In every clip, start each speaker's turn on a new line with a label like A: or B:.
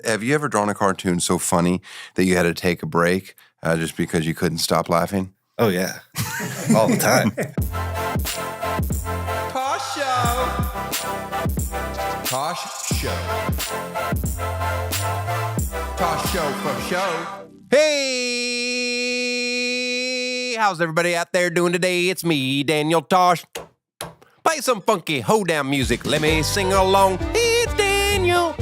A: Have you ever drawn a cartoon so funny that you had to take a break just because you couldn't stop laughing?
B: Oh, yeah. All the time.
A: Tosh Show. Tosh Show. Tosh Show for show. Hey! How's everybody out there doing today? It's me, Daniel Tosh. Play some funky hoedown music. Let me sing along. It's Daniel.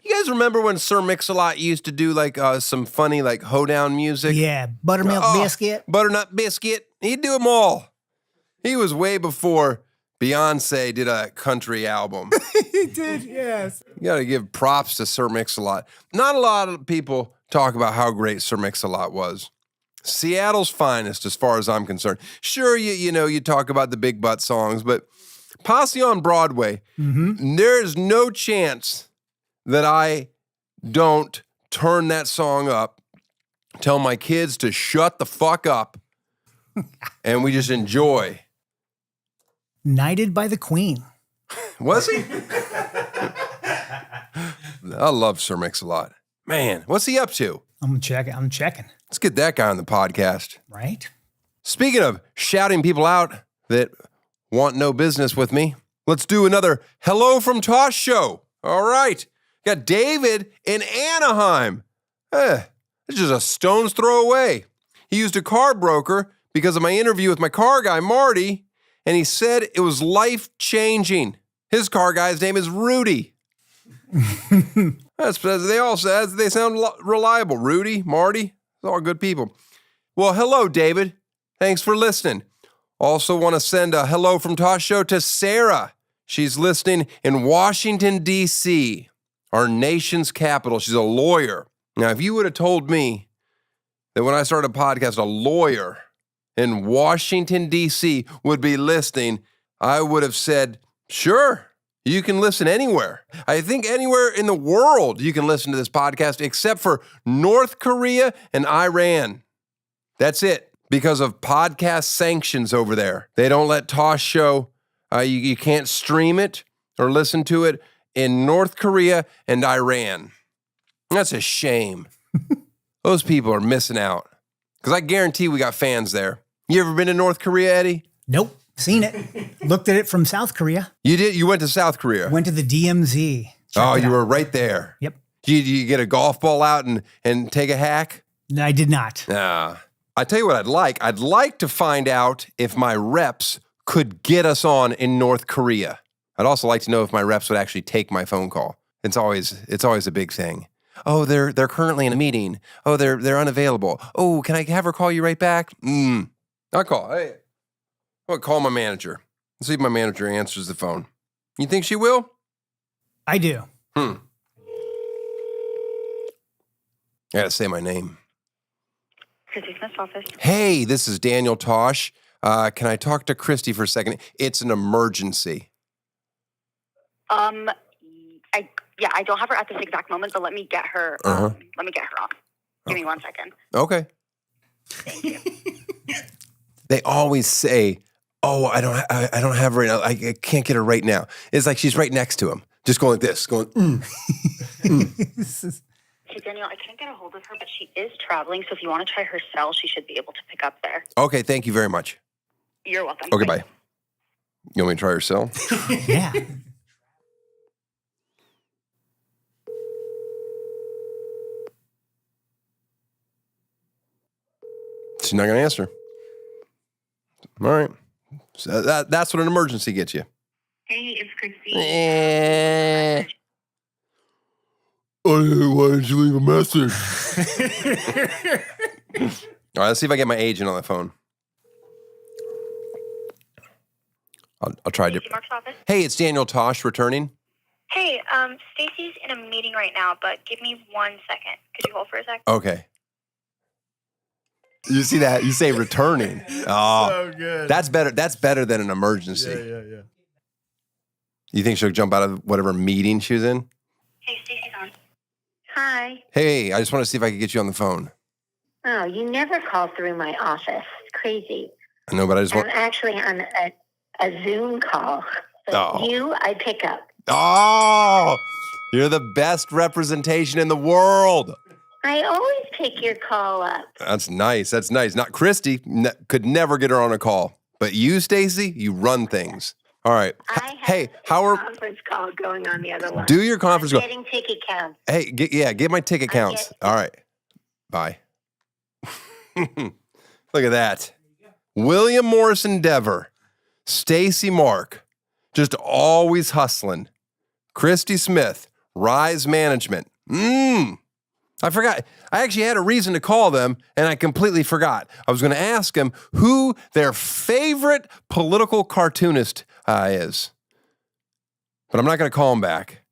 A: You guys remember when Sir Mix-a-Lot used to do like some funny like hoedown music?
C: Yeah, buttermilk biscuit.
A: Butternut biscuit. He'd do them all. He was way before Beyonce did a country album.
C: He did, yes.
A: You got to give props to Sir Mix-a-Lot. Not a lot of people talk about how great Sir Mix-a-Lot was. Seattle's finest, as far as I'm concerned. Sure, you talk about the big butt songs, but Posse on Broadway, there's no chance that I don't turn that song up, tell my kids to shut the fuck up, and we just enjoy.
C: Knighted by the Queen.
A: Was he? I love Sir Mix-a-Lot. Man, what's he up to?
C: I'm checking.
A: Let's get that guy on the podcast.
C: Right?
A: Speaking of shouting people out that want no business with me, let's do another Hello from Tosh show. All right. Got David in Anaheim. It's just a stone's throw away. He used a car broker because of my interview with my car guy, Marty, and he said it was life-changing. His car guy's name is Rudy. They sound reliable. Rudy, Marty, they're all good people. Well, hello, David. Thanks for listening. Also want to send a hello from Tosh show to Sarah. She's listening in Washington, D.C., our nation's capital. She's a lawyer. Now, if you would have told me that when I started a podcast, a lawyer in Washington, D.C. would be listening, I would have said, sure, you can listen anywhere. I think anywhere in the world you can listen to this podcast except for North Korea and Iran. That's it, because of podcast sanctions over there. They don't let Tosh show, you can't stream it or listen to it in North Korea and Iran. That's a shame. Those people are missing out. Because I guarantee we got fans there. You ever been to North Korea, Eddie?
C: Nope. Seen it. Looked at it from South Korea.
A: You did? You went to South Korea?
C: Went to the DMZ.
A: Oh, you were right there.
C: Yep.
A: Did you get a golf ball out and take a hack?
C: No, I did not.
A: I tell you what I'd like. I'd like to find out if my reps could get us on in North Korea. I'd also like to know if my reps would actually take my phone call. It's always a big thing. Oh, they're currently in a meeting. Oh, they're unavailable. Oh, can I have her call you right back? I'll call. Hey, I'll call my manager. Let's see if my manager answers the phone. You think she will?
C: I do.
A: I gotta say my name.
D: Christy Smith's office.
A: Hey, this is Daniel Tosh. Can I talk to Christy for a second? It's an emergency.
D: I don't have her at this exact moment, but let me get her. Let me get her on. Give me 1 second.
A: Okay.
D: Thank you.
A: They always say, "Oh, I don't have her right now. I can't get her right now." It's like she's right next to him, just going like this, going.
D: Hey, Daniel, I can't get a hold of her, but she is traveling. So if you want to try her cell, she should be able to pick up there.
A: Okay, thank you very much.
D: You're welcome.
A: Okay, bye. You want me to try her cell?
C: Yeah.
A: She's not going to answer. All right. So that's what an emergency gets you.
D: Hey, it's Christy.
A: Why didn't you leave a message? All right, let's see if I get my agent on the phone. I'll try to.
D: Mark's office.
A: Hey, it's Daniel Tosh returning.
D: Hey, Stacy's in a meeting right now, but give me 1 second. Could you hold for a sec?
A: Okay. You see that? You say returning. Oh,
B: So good.
A: that's better. That's better than an emergency.
B: Yeah.
A: You think she'll jump out of whatever meeting she was in?
D: Hey, Stacy's on. Hi.
A: Hey, I just want to see if I could get you on the phone.
E: Oh, you never call through my office. It's crazy.
A: I know, but I just
E: I'm
A: want.
E: actually on a Zoom call. So
A: Oh.
E: I pick up.
A: Oh, you're the best representation in the world.
E: I always pick your call up.
A: That's nice. That's nice. Not Christy. Could never get her on a call. But you, Stacy, you run things. All right.
E: I have
A: Hey, how are...
E: conference call going on the other line.
A: Do your conference
E: I'm
A: call.
E: getting ticket counts.
A: Hey, get my ticket counts. All right. Bye. Look at that. William Morrison Dever, Stacy Mark, just always hustling. Christy Smith, Rise Management. I forgot. I actually had a reason to call them, and I completely forgot. I was going to ask them who their favorite political cartoonist is. But I'm not going to call them back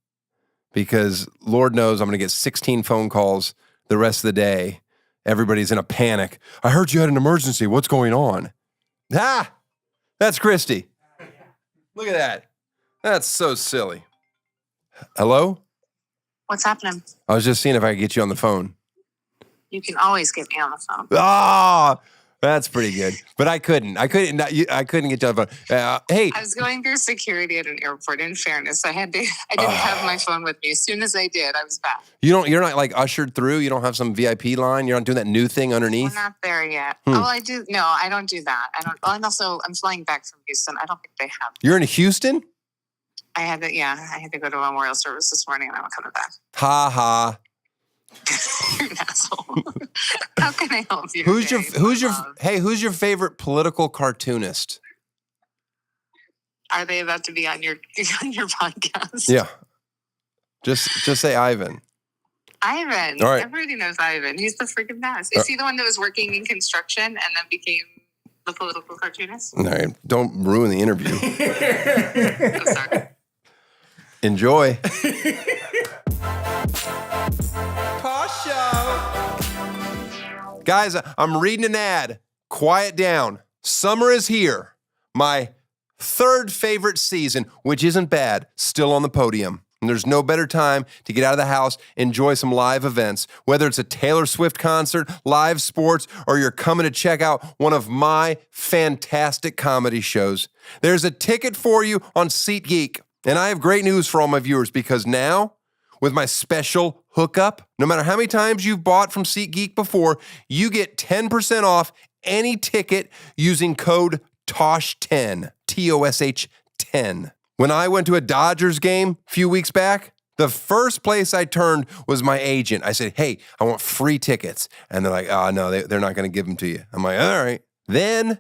A: because Lord knows I'm going to get 16 phone calls the rest of the day. Everybody's in a panic. I heard you had an emergency. What's going on? That's Christy. Look at that. That's so silly. Hello?
F: What's happening?
A: I was just seeing if I could get you on the phone.
F: You can always get me on the phone.
A: That's pretty good. But I couldn't get you on the phone. Hey.
F: I was going through security at an airport. In fairness, I didn't have my phone with me. As soon as I did, I was back.
A: You're not like ushered through. You don't have some VIP line. You're not doing that new thing underneath.
F: We're not there yet. Oh, I do. No, I don't do that. I don't. Oh, and also, I'm flying back from Houston. I don't think they have.
A: You're in Houston?
F: I had to go to a memorial service this morning, and I'm coming back.
A: Ha ha.
F: You're an asshole. How can I help you?
A: Who's
F: Dave?
A: your favorite political cartoonist?
F: Are they about to be on your podcast?
A: Yeah. Just say Ivan.
F: Ivan.
A: All right.
F: Everybody knows Ivan. He's the freaking best. Is he the one that was working in construction and then became the political cartoonist?
A: All right. Don't ruin the interview.
F: I'm sorry.
A: Enjoy. Guys, I'm reading an ad. Quiet down. Summer is here. My third favorite season, which isn't bad, still on the podium. And there's no better time to get out of the house, enjoy some live events, whether it's a Taylor Swift concert, live sports, or you're coming to check out one of my fantastic comedy shows. There's a ticket for you on SeatGeek. And I have great news for all my viewers because now, with my special hookup, no matter how many times you've bought from SeatGeek before, you get 10% off any ticket using code TOSH10, Tosh 10. When I went to a Dodgers game a few weeks back, the first place I turned was my agent. I said, hey, I want free tickets. And they're like, oh, no, they're not going to give them to you. I'm like, all right. Then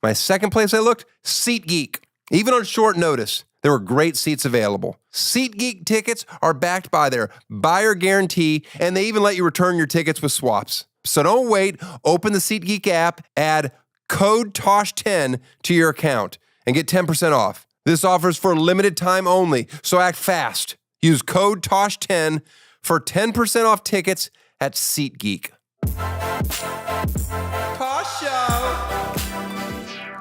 A: my second place I looked, SeatGeek. Even on short notice, there were great seats available. SeatGeek tickets are backed by their buyer guarantee, and they even let you return your tickets with swaps. So don't wait. Open the SeatGeek app, add code TOSH10 to your account, and get 10% off. This offer is for a limited time only, so act fast. Use code TOSH10 for 10% off tickets at SeatGeek. Tosh Show.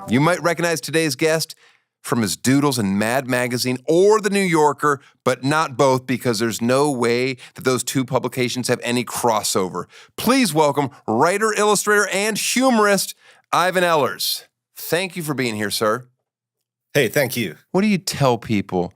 A: You might recognize today's guest from his doodles in Mad Magazine or The New Yorker, but not both because there's no way that those two publications have any crossover. Please welcome writer, illustrator, and humorist Ivan Ehlers. Thank you for being here, sir.
B: Hey, thank you.
A: What do you tell people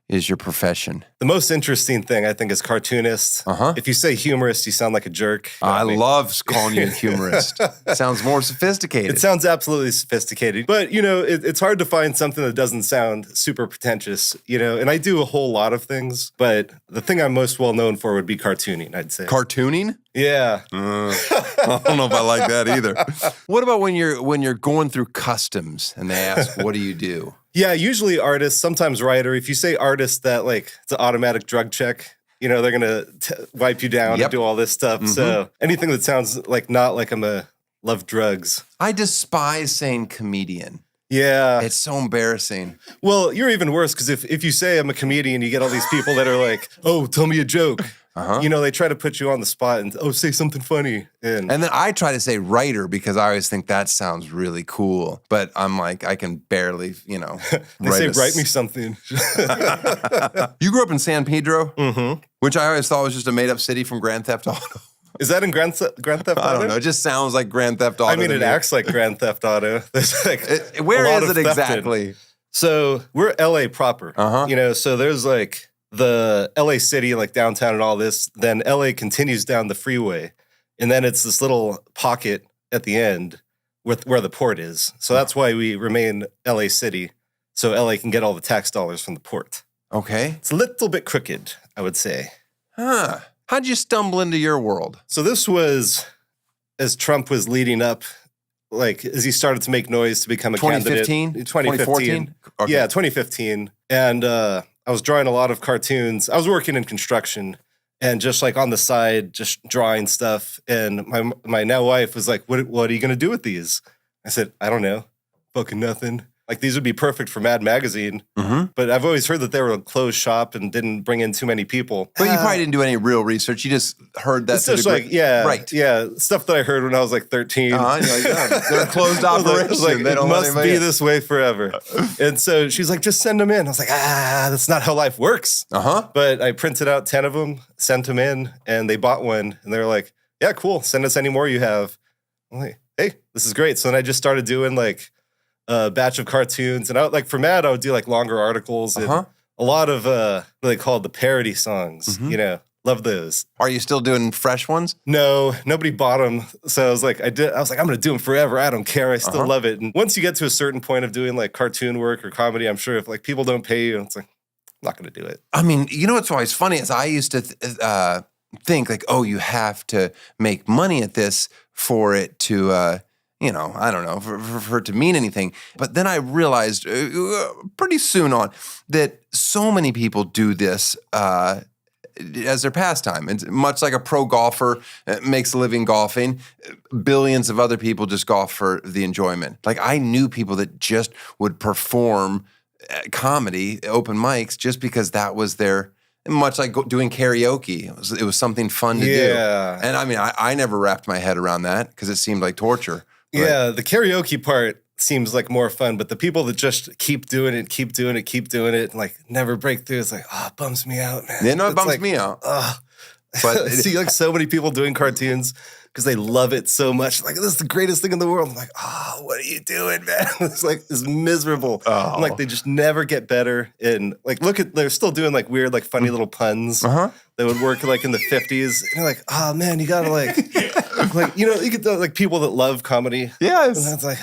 A: is your profession?
B: The most interesting thing, I think, is cartoonist. If you say humorist, you sound like a jerk. You know
A: I
B: what mean?
A: love calling you a humorist. Sounds more sophisticated.
B: It sounds absolutely sophisticated. But, you know, it's hard to find something that doesn't sound super pretentious, you know, and I do a whole lot of things, but the thing I'm most well known for would be cartooning, I'd say.
A: Cartooning?
B: Yeah.
A: I don't know if I like that either. What about when you're going through customs and they ask, what do you do?
B: Yeah, usually artist, sometimes writer. If you say artist, that like it's an automatic drug check. You know, they're gonna wipe you down and do all this stuff. So anything that sounds like not like I'm a love drugs.
A: I despise saying comedian.
B: Yeah,
A: it's so embarrassing.
B: Well, you're even worse because if you say I'm a comedian, you get all these people that are like, oh, tell me a joke. You know, they try to put you on the spot and, oh, say something funny. And
A: then I try to say writer because I always think that sounds really cool. But I'm like, I can barely, you know.
B: write me something.
A: You grew up in San Pedro, which I always thought was just a made-up city from Grand Theft Auto.
B: Is that in Grand Theft Auto?
A: I don't know. It just sounds like Grand Theft Auto.
B: I mean, it acts like Grand Theft Auto. There's like
A: where is it exactly?
B: So we're LA proper, you know, so there's like the LA city, like downtown and all this. Then LA continues down the freeway. And then it's this little pocket at the end where the port is. So that's why we remain LA city. So LA can get all the tax dollars from the port.
A: Okay.
B: It's a little bit crooked, I would say.
A: Huh. How'd you stumble into your world?
B: So this was as Trump was leading up, like as he started to make noise to become a
A: 2015?
B: candidate. 2015?
A: Okay.
B: Yeah, 2015. And I was drawing a lot of cartoons. I was working in construction and just like on the side, just drawing stuff. And my now wife was like, what are you going to do with these? I said, I don't know. Fucking nothing. Like these would be perfect for Mad Magazine. But I've always heard that they were a closed shop and didn't bring in too many people.
A: But you probably didn't do any real research. You just heard that.
B: It's just like, stuff that I heard when I was like 13.
A: You're like, oh, they're a closed operation.
B: I was like,
A: they
B: it
A: don't
B: must
A: let
B: be
A: anybody in.
B: this way forever. And so she's like, just send them in. I was like, that's not how life works. But I printed out 10 of them, sent them in, and they bought one. And they were like, yeah, cool. Send us any more you have. I'm like, hey, this is great. So then I just started doing like a batch of cartoons. And like for Mad, I would do like longer articles and a lot of what they call the parody songs, you know. Love those.
A: Are you still doing fresh ones?
B: No, nobody bought them. So I was like, I'm going to do them forever. I don't care. I still love it. And once you get to a certain point of doing like cartoon work or comedy, I'm sure if like people don't pay you, it's like, I'm not going to do it.
A: I mean, you know what's always funny is I used to think like, oh, you have to make money at this for it to, you know, I don't know, for it to mean anything. But then I realized pretty soon on that so many people do this as their pastime. It's much like a pro golfer makes a living golfing. Billions of other people just golf for the enjoyment. Like I knew people that just would perform comedy, open mics, just because that was their, much like doing karaoke. It was something fun to do. And I mean, I never wrapped my head around that because it seemed like torture.
B: Yeah, the karaoke part seems like more fun, but the people that just keep doing it, and like never break through, it's like, it bums me out, man.
A: Yeah, no, it bums me out.
B: But I see like so many people doing cartoons because they love it so much. Like, this is the greatest thing in the world. I'm like, what are you doing, man? It's like, it's miserable. I'm like, they just never get better. And like, they're still doing like weird, like funny little puns that would work like in the 50s. And you're like, man, you gotta like, you know, you get like people that love comedy.
A: Yes.
B: And it's like,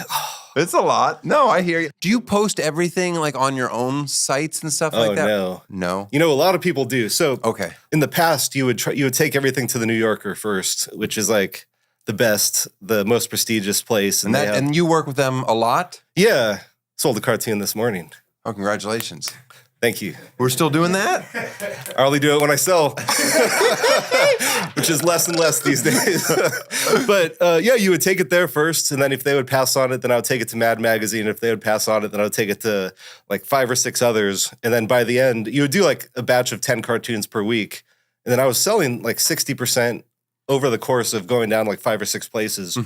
A: it's a lot. No, I hear you. Do you post everything like on your own sites and stuff like that? No.
B: You know, a lot of people do. So
A: okay.
B: In the past, you would take everything to the New Yorker first, which is like the best, the most prestigious place.
A: And you work with them a lot?
B: Yeah. Sold a cartoon this morning.
A: Oh, congratulations.
B: Thank you.
A: We're still doing that?
B: I only do it when I sell, which is less and less these days. But yeah, you would take it there first. And then if they would pass on it, then I would take it to Mad Magazine. If they would pass on it, then I would take it to like 5 or 6 others. And then by the end, you would do like a batch of 10 cartoons per week. And then I was selling like 60% over the course of going down like 5 or 6 places.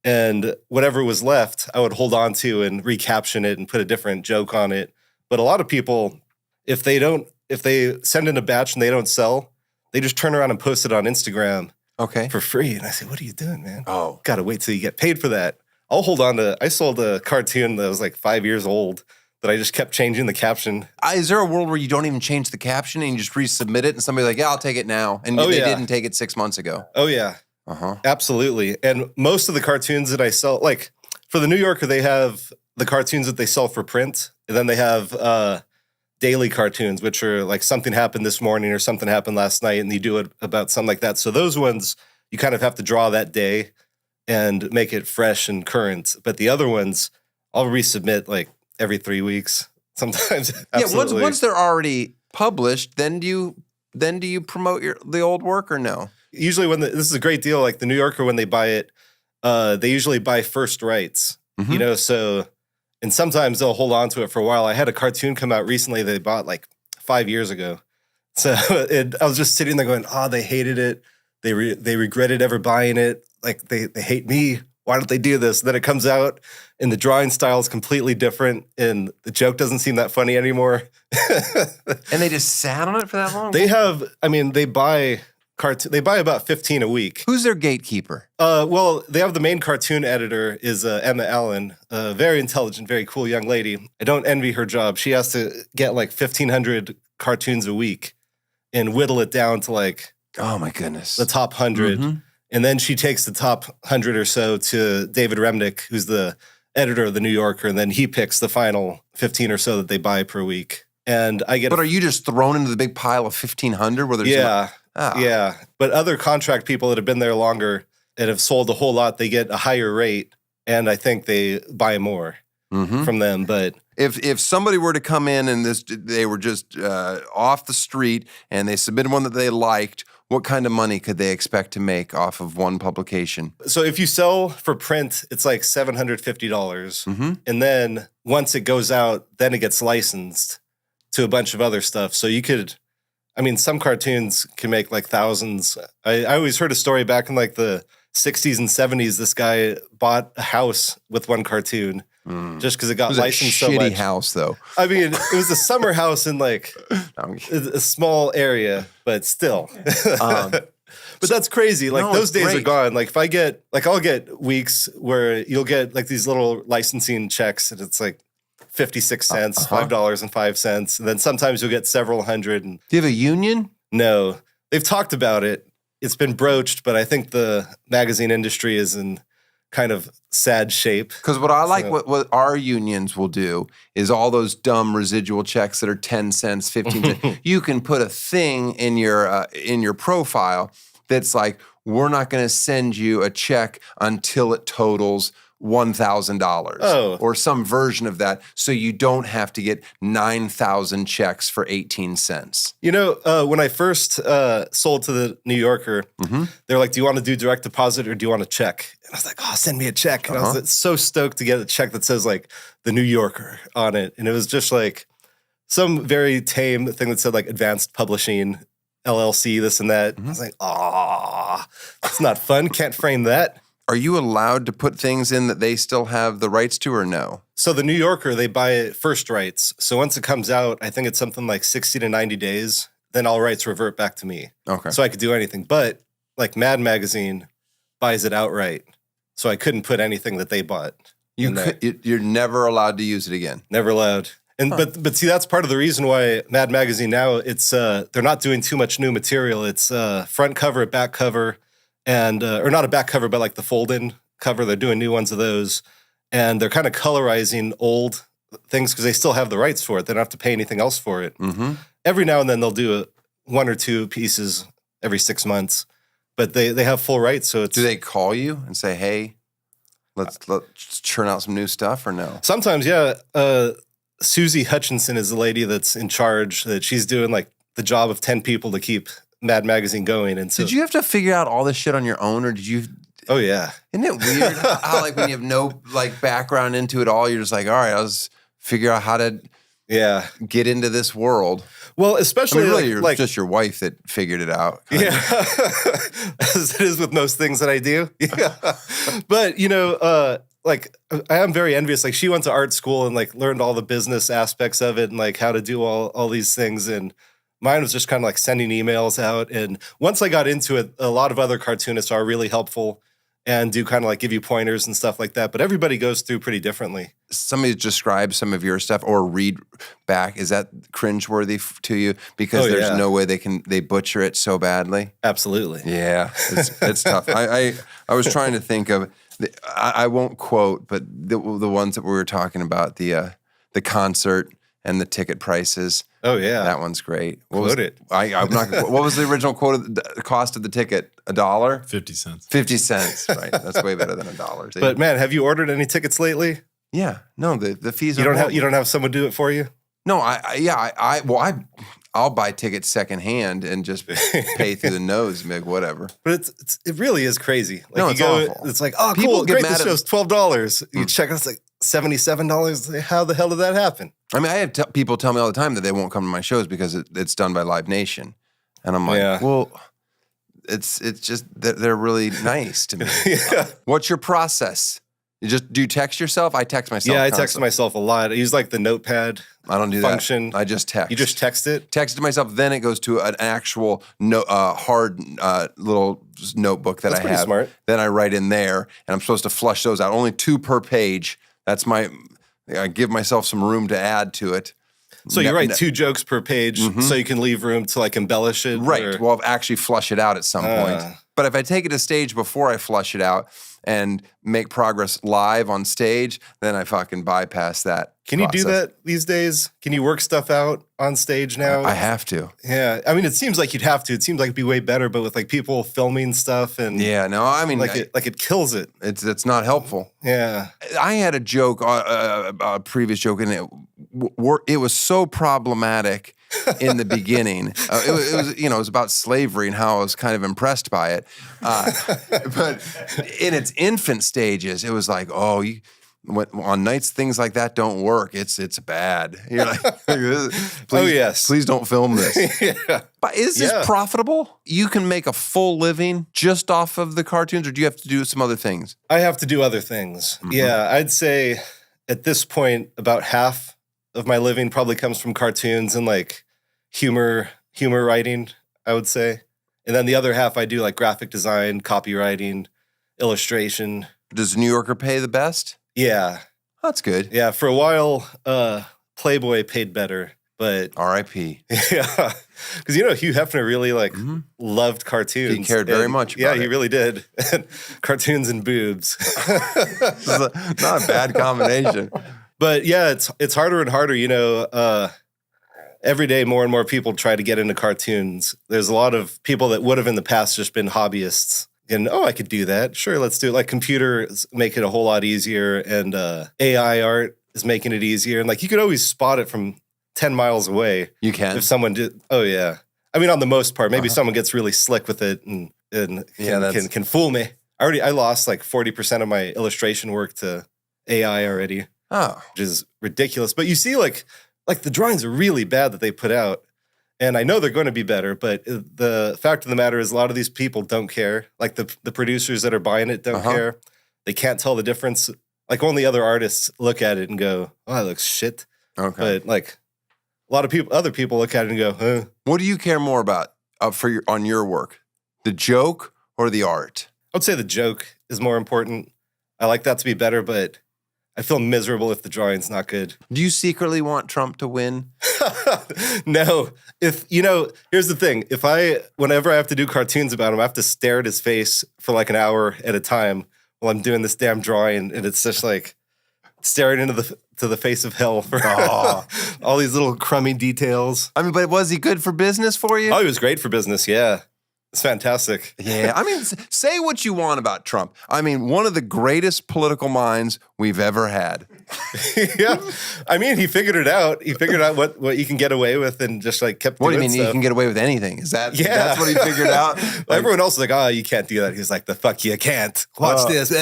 B: And whatever was left, I would hold on to and recaption it and put a different joke on it. But a lot of people, if they send in a batch and they don't sell, they just turn around and post it on Instagram for free. And I say, what are you doing, man? Got to wait till you get paid for that. I'll hold on to, I sold a cartoon that was like 5 years old that I just kept changing the caption.
A: Is there a world where you don't even change the caption and you just resubmit it and somebody's like, yeah, I'll take it now. And they didn't take it 6 months ago.
B: Oh, yeah. Absolutely. And most of the cartoons that I sell, like for the New Yorker, they have the cartoons that they sell for print. And then they have daily cartoons, which are like something happened this morning or something happened last night, and you do it about something like that. So those ones, you kind of have to draw that day and make it fresh and current. But the other ones, I'll resubmit like every 3 weeks sometimes.
A: Yeah, once they're already published, then do you promote the old work or no?
B: Usually this is a great deal. Like the New Yorker, when they buy it, they usually buy first rights, you know, so... And sometimes they'll hold on to it for a while. I had a cartoon come out recently that they bought like 5 years ago. So I was just sitting there going, they hated it. They regretted ever buying it. Like they hate me. Why don't they do this? And then it comes out and the drawing style is completely different and the joke doesn't seem that funny anymore.
A: And they just sat on it for that long?
B: They buy cartoon. They buy about 15 a week.
A: Who's their gatekeeper?
B: Well, they have the main cartoon editor is Emma Allen, a very intelligent, very cool young lady. I don't envy her job. She has to get like 1,500 cartoons a week and whittle it down to like,
A: oh my goodness,
B: the top 100.
A: Mm-hmm.
B: And then she takes the top 100 or so to David Remnick, who's the editor of the New Yorker, and then he picks the final 15 or so that they buy per week. And I get.
A: But are you just thrown into the big pile of 1,500 where there's
B: yeah. But other contract people that have been there longer and have sold a whole lot, they get a higher rate, and I think they buy more from them. But
A: if somebody were to come in and they were just off the street and they submitted one that they liked, what kind of money could they expect to make off of one publication?
B: so if you sell for print, it's like $750, and then once it goes out, then it gets licensed to a bunch of other stuff. So you could, I mean, some cartoons can make like thousands. I always heard a story back in like the 60s and 70s. This guy bought a house with one cartoon just because it got licensed so much.
A: Shitty house, though.
B: I mean, it was a summer house in like a small area, but still. But that's crazy. Like those days are gone. Like if I get, like I'll get weeks where you'll get like these little licensing checks and it's like 56 cents, $5.05. And then sometimes you'll get several hundred. And
A: Do you have a union?
B: no, they've talked about it. It's been broached, but I think the magazine industry is in kind of sad shape.
A: Because what I like, what our unions will do is all those dumb residual checks that are 10 cents, 15 cents. You can put a thing in your profile that's like, we're not going to send you a check until it totals $1,000 or some version of that, so you don't have to get 9,000 checks for 18 cents.
B: You know, when I first sold to the New Yorker, they're like, do you want to do direct deposit or do you want a check? And I was like, oh, send me a check. And I was so stoked to get a check that says like the New Yorker on it. And it was just like some very tame thing that said like Advanced Publishing, LLC, this and that. I was like, that's not fun. Can't frame that.
A: Are you allowed to put things in that they still have the rights to or no?
B: So the New Yorker, they buy first rights. So once it comes out, I think it's something like 60 to 90 days, then all rights revert back to me.
A: Okay.
B: So I could do anything. But like Mad Magazine buys it outright. So I couldn't put anything that they bought.
A: You're never allowed to use it again.
B: Never allowed. And but see, that's part of the reason why Mad Magazine now, it's they're not doing too much new material. It's front cover, back cover. And or not a back cover, but like the fold-in cover. They're doing new ones of those, and they're kind of colorizing old things because they still have the rights for it. They don't have to pay anything else for it. Every now and then they'll do one or two pieces every 6 months, but they have full rights. So it's.
A: Do they call you and say, "Hey, let's churn out some new stuff," or no?
B: Sometimes, yeah. Susie Hutchinson is the lady that's in charge. That she's doing like the job of 10 people to keep Mad Magazine going. And so,
A: did you have to figure out all this shit on your own, or did you?
B: Oh yeah.
A: Isn't it weird how like when you have no like background into it all, you're just like, all right, I'll just figure out how to get into this world.
B: Well, especially
A: I mean, really, you're just your wife that figured it out.
B: Yeah, as it is with most things that I do. Yeah, but you know, like I am very envious. Like she went to art school and like learned all the business aspects of it and like how to do all these things. And mine was just kind of like sending emails out. And once I got into it, a lot of other cartoonists are really helpful and do kind of like give you pointers and stuff like that. But everybody goes through pretty differently.
A: Somebody describe some of your stuff or read back. Is that cringeworthy to you? Because there's no way they butcher it so badly.
B: Absolutely.
A: Yeah, it's tough. I was trying to think of, I won't quote, but the ones that we were talking about, the concert and the ticket prices.
B: Oh yeah,
A: that one's great.
B: Quote it.
A: I'm not. What was the original quote of the cost of the ticket? $1?
G: 50 cents.
A: 50 cents. Right. That's way better than $1.
B: But man, have you ordered any tickets lately?
A: Yeah. No. The fees.
B: You don't have someone do it for you?
A: No. I'll buy tickets secondhand and just pay through the nose, and be like, whatever.
B: But it really is crazy. Like
A: no,
B: you
A: it's
B: go,
A: awful.
B: It's like, oh,
A: People
B: cool,
A: get
B: great.
A: mad
B: This show's $12. You check, it's like $77. How the hell did that happen?
A: I mean, I have people tell me all the time that they won't come to my shows because it's done by Live Nation, and I'm like, well, it's just they're really nice to me. What's your process? Do you text yourself? I text myself.
B: Yeah, I text
A: constantly.
B: myself a lot. I use like the notepad.
A: I don't do
B: function.
A: that. I just text.
B: You just text it?
A: Text it to myself, then it goes to an actual hard little notebook that
B: That's
A: I
B: pretty
A: have.
B: smart.
A: Then I write in there, and I'm supposed to flush those out. Only 2 per page. That's I give myself some room to add to it.
B: So you write 2 jokes per page so you can leave room to like embellish it?
A: Right.
B: Or?
A: Well, I'll actually flush it out at some point. But if I take it to stage before I flush it out and make progress live on stage, then I fucking bypass that.
B: Can you do that these days? Can you work stuff out on stage now?
A: I have to.
B: Yeah. I mean, it seems like you'd have to. It seems like it'd be way better, but with like people filming stuff and
A: Yeah, no, I mean,
B: it kills it.
A: It's not helpful.
B: Yeah.
A: I had a joke, a previous joke, and it was so problematic in the beginning. It was about slavery and how I was kind of impressed by it. But in its infant stages, it was like, on nights things like that don't work. It's bad. You're like, please don't film this.
B: Yeah.
A: But is this profitable? You can make a full living just off of the cartoons, or do you have to do some other things?
B: I have to do other things. Yeah, I'd say at this point, about half of my living probably comes from cartoons and like humor writing, I would say. And then the other half I do like graphic design, copywriting, illustration.
A: Does New Yorker pay the best?
B: Yeah.
A: That's good.
B: Yeah, for a while, Playboy paid better, but
A: R.I.P.
B: Yeah, because Hugh Hefner really loved cartoons.
A: He cared very much about
B: he really did. Cartoons and boobs.
A: Not a bad combination.
B: But yeah, it's harder and harder. Every day more and more people try to get into cartoons. There's a lot of people that would have in the past just been hobbyists. And, I could do that. Sure, let's do it. Like computers make it a whole lot easier, and AI art is making it easier. And like you could always spot it from 10 miles away.
A: You can.
B: If someone did. Oh, yeah. I mean, on the most part, maybe someone gets really slick with it and can fool me. I lost like 40% of my illustration work to AI already.
A: Oh.
B: Which is ridiculous. But you see like the drawings are really bad that they put out. And I know they're going to be better, but the fact of the matter is a lot of these people don't care. Like the producers that are buying it don't care. They can't tell the difference. Like only other artists look at it and go, "Oh, that looks shit."
A: Okay.
B: But like a lot of other people look at it and go, "Huh."
A: What do you care more about on your work? The joke or the art?
B: I would say the joke is more important. I like that to be better, but I feel miserable if the drawing's not good.
A: Do you secretly want Trump to win?
B: No. Here's the thing. Whenever I have to do cartoons about him, I have to stare at his face for like an hour at a time while I'm doing this damn drawing. And it's just like staring into the face of hell for all these little crummy details.
A: I mean, but was he good for business for you?
B: Oh, he was great for business. Yeah. It's fantastic.
A: Yeah. I mean, say what you want about Trump. I mean, one of the greatest political minds we've ever had.
B: Yeah. I mean, he figured it out. He figured out what you can get away with and just like kept doing
A: What do you mean
B: stuff.
A: You can get away with anything? That's what he figured out?
B: Everyone else is like, "Oh, you can't do that." He's like, "The fuck you can't. Watch this."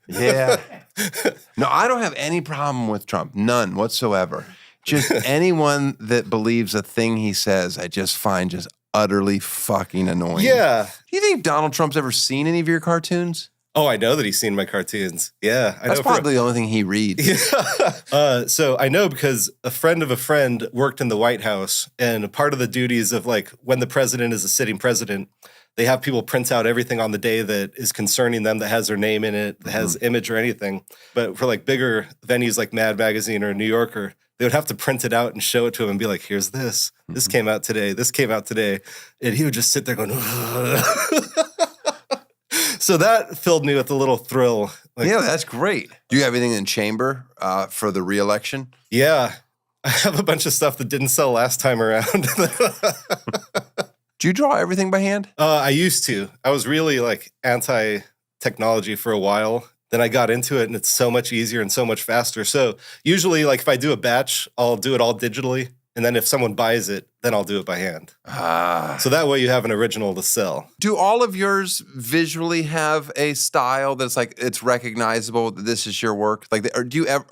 A: Yeah. No, I don't have any problem with Trump. None whatsoever. Just anyone that believes a thing he says, I just find just utterly fucking annoying.
B: Yeah.
A: Do you think Donald Trump's ever seen any of your cartoons?
B: Oh, I know that he's seen my cartoons. Yeah.
A: That's probably the only thing he reads.
B: Yeah. So I know because a friend of a friend worked in the White House, and part of the duties of like when the president is a sitting president, they have people print out everything on the day that is concerning them, that has their name in it, that has image or anything. But for like bigger venues like Mad Magazine or New Yorker, they would have to print it out and show it to him and be like, "Here's this. This came out today. This came out today." And he would just sit there going, So that filled me with a little thrill. Like,
A: yeah, that's great. Do you have anything in chamber for the re-election?
B: Yeah. I have a bunch of stuff that didn't sell last time around.
A: Do you draw everything by hand?
B: I used to. I was really like anti-technology for a while. Then I got into it and it's so much easier and so much faster. So usually like if I do a batch, I'll do it all digitally. And then if someone buys it, then I'll do it by hand. So that way you have an original to sell.
A: Do all of yours visually have a style that's like it's recognizable that this is your work? Like, or do you ever,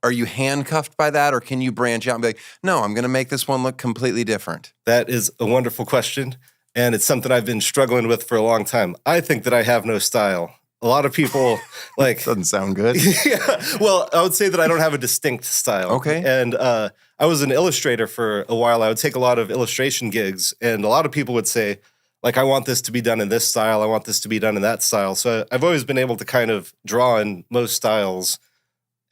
A: are you handcuffed by that, or can you branch out and be like, no, I'm going to make this one look completely different?
B: That is a wonderful question, and it's something I've been struggling with for a long time. I think that I have no style. a lot of people like
A: Doesn't sound good.
B: yeah. Well, I would say that I don't have a distinct style.
A: Okay.
B: And I was an illustrator for a while. I would take a lot of illustration gigs, and a lot of people would say, like, I want this to be done in this style. I want this to be done in that style. So I've always been able to kind of draw in most styles.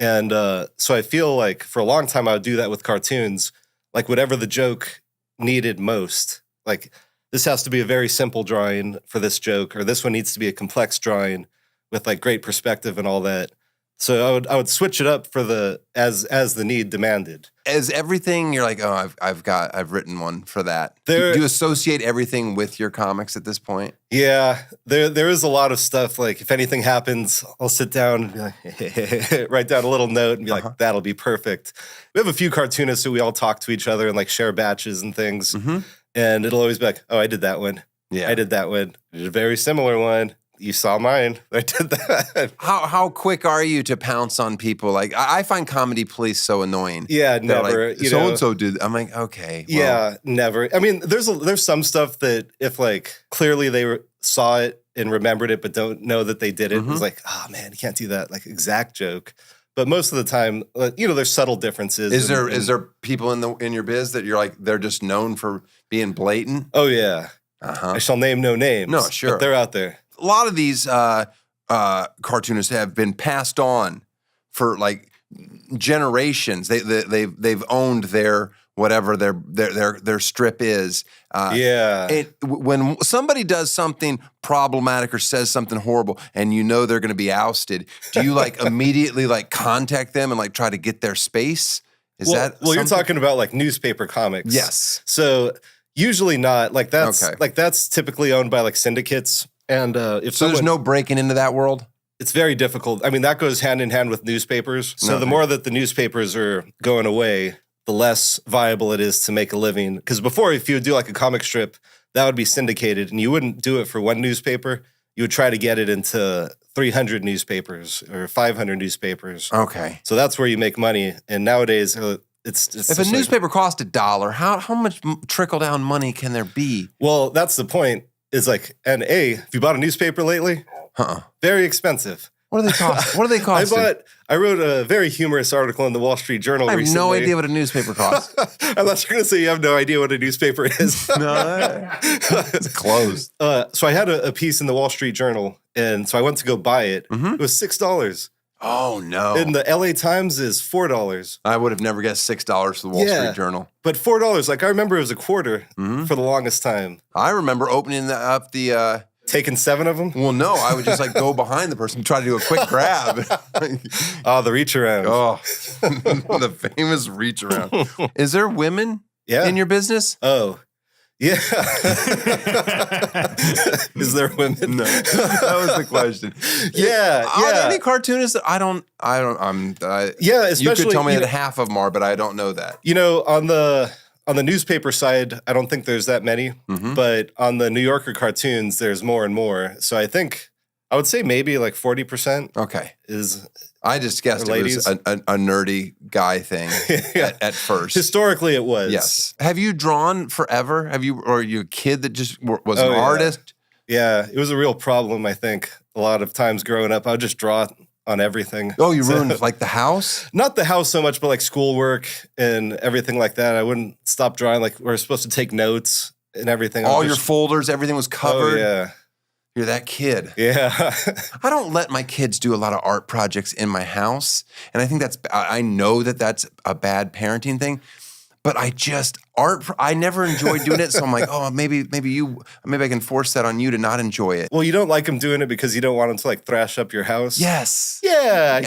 B: And so I feel like for a long time I would do that with cartoons, like whatever the joke needed most. Like, this has to be a very simple drawing for this joke, or this one needs to be a complex drawing with like great perspective and all that. So I would switch it up for the as the need demanded.
A: As everything, you're like, oh, I've written one for that.
B: There-
A: Do you associate everything with your comics at this point?
B: Yeah, there is a lot of stuff. Like, if anything happens, I'll sit down and be like, write down a little note and be like, that'll be perfect. We have a few cartoonists who we all talk to each other and like share batches and things. And it'll always be like, oh, I did that one.
A: Yeah.
B: I did that one. I did a very similar one. You saw mine. I did that.
A: How quick are you to pounce on people? Like, I find comedy police so annoying.
B: Yeah,
A: They're
B: never.
A: Like,
B: you
A: so
B: know.
A: and so did. I'm like, okay. Well,
B: Yeah, never. I mean, there's some stuff that if like clearly they saw it and remembered it, but don't know that they did it. It's like, oh man, you can't do that like exact joke. But most of the time, there's subtle differences.
A: Is there people in your biz that you're like they're just known for being blatant?
B: Oh yeah.
A: Uh-huh.
B: I shall name no names.
A: No, sure.
B: But they're out there.
A: A lot of these cartoonists have been passed on for like generations. They've owned their whatever their strip is.
B: Yeah.
A: When somebody does something problematic or says something horrible, and you know they're going to be ousted, do you like immediately like contact them and like try to get their space? Is that
B: well? You're
A: something?
B: talking about like newspaper comics.
A: Yes.
B: So usually not like that's
A: Okay.
B: like that's typically owned by like syndicates. And if
A: So there's no breaking into that world?
B: it's very difficult. I mean, that goes hand in hand with newspapers. So the more that the newspapers are going away, the less viable it is to make a living. Because before, if you would do like a comic strip, that would be syndicated, and you wouldn't do it for one newspaper. You would try to get it into 300 newspapers or 500 newspapers.
A: Okay.
B: So that's where you make money. And nowadays, it's
A: If
B: just
A: a
B: like-
A: newspaper cost $1, how much trickle down money can there be?
B: well, that's the point. Is like, and have you bought a newspaper lately? Very expensive.
A: What do they cost? What do they cost?
B: I wrote a very humorous article in the Wall Street Journal
A: I have
B: recently.
A: no idea what a newspaper costs.
B: I thought you were going to say you have no idea what a newspaper is.
A: No, it's closed.
B: So I had a piece in the Wall Street Journal, and so I went to go buy it. It was $6.
A: Oh no!
B: And the LA Times is $4.
A: I would have never guessed $6 for the Wall Street Journal.
B: But $4, like I remember it was a quarter for the longest time.
A: I remember opening up the.
B: Taking 7 of them?
A: Well, no, I would just like go behind the person and try to do a quick grab.
B: Oh, the reach around.
A: Oh, the famous reach around. Is there women in your business?
B: Oh, yeah. Is there women?
A: No, that was the question.
B: Yeah,
A: Are there any cartoonists that
B: yeah, especially
A: you could tell me that half of them are, but I don't know that.
B: You know, on the newspaper side, I don't think there's that many, but on the New Yorker cartoons, there's more and more. So I would say maybe like 40%
A: Okay.
B: is
A: I just guessed it was a nerdy guy thing at first.
B: Historically, it was.
A: Yes. Have you drawn forever? Or are you a kid that just was an
B: yeah.
A: artist?
B: Yeah, it was a real problem, I think. A lot of times growing up, I would just draw on everything.
A: Oh, you ruined like the house?
B: Not the house so much, but like schoolwork and everything like that. I wouldn't stop drawing. Like we're supposed to take notes and everything.
A: All your folders, everything was covered.
B: Oh, yeah.
A: You're that kid.
B: Yeah.
A: I don't let my kids do a lot of art projects in my house. And I think I know that that's a bad parenting thing. But I never enjoyed doing it. So I'm like, oh, maybe I can force that on you to not enjoy it.
B: Well, you don't like them doing it because you don't want them to like thrash up your house.
A: Yes.
B: Yeah.